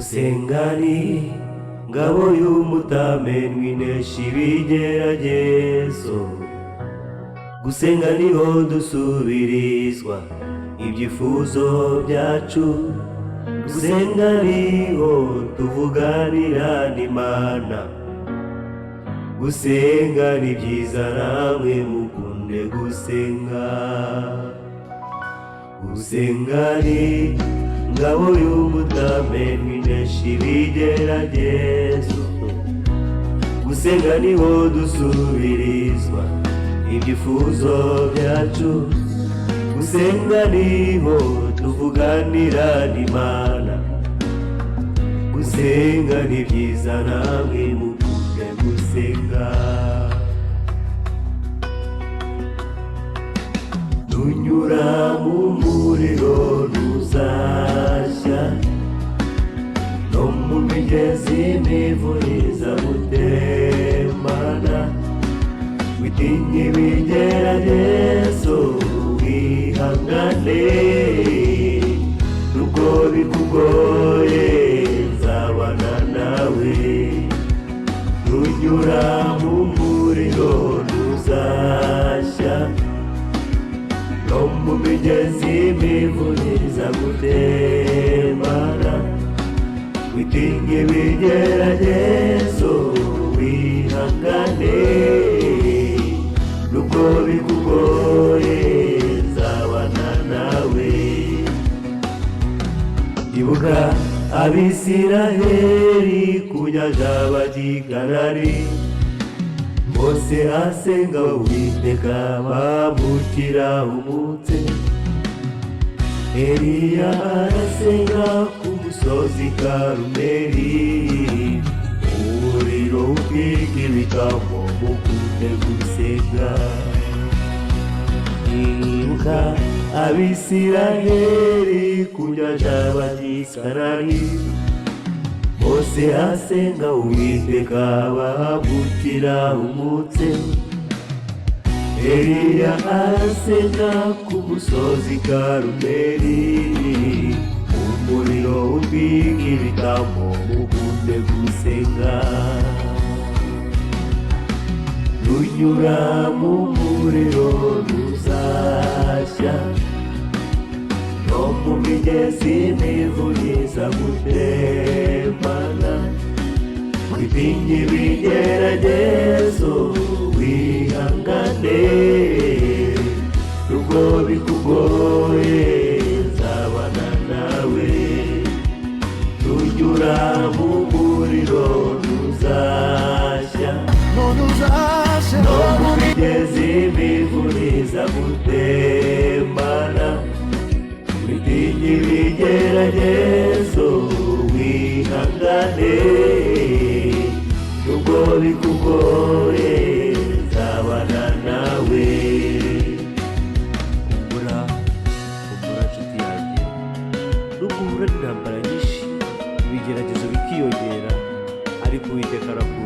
gusenga ni ngabo y'umutamenwa inesha ibigeragezo. Gusenga niho dusubirizwa ibyifuzo byacu. Gusenga niho tuvuganira n'Imana. Gusenga ni byiza namwe mukunde gusenga. Gusenga ni ngabo y'umutamenwa inesha ibigeragezo. Gusenga niho dusubirizwa ibyifuzo byacu. Gusenga niho tuvuganira n'Imana. Gusenga ni byiza namwe mukunde gusenga. Nunyura mu muriro ntuzashya, no mu migezi imivuriza gutembana. Witinye ibigeragezo wihangane, nubwo bikugoye nzabana nawe. Nunyura mu muriro ntuzashya, no mu migezi imivuriza gutembana. Witinye ibigeragezo wihangane, nubwo bikugoye nzabana nawe. Ibuka Abisiraheli ku nyanja bagikanari. Mose asenga Uwiteka bambukira umutse. Eliya arasenga ku musozi Karumeli. Umuriro utwika ibitambo mukunde gusenga. Ibuka Abisiraheli ku nyanja bagikanari. Mose asenga Uwiteka bambukira umutse. Eliya arasenga ku musozi Karumeli. Umuriro utwika ibitambo mukunde gusenga. Nunyura mu muriro ntuzashya, no mu migezi imivuriza gutembana. Witinye ibigeragezo wihangane, nubwo bikugoye nzabana nawe. Nunyura mu muriro ntuzashya, no mu migezi imivuriza gutembana. Witinye ibigeragezo wihangane, nubwo bikugoye nzabana nawe. Kumbura nshuti yanjye, nubwo uhura n'intambara nyinshi ibigeragezo bikiyongera, ariko Uwiteka arakunda.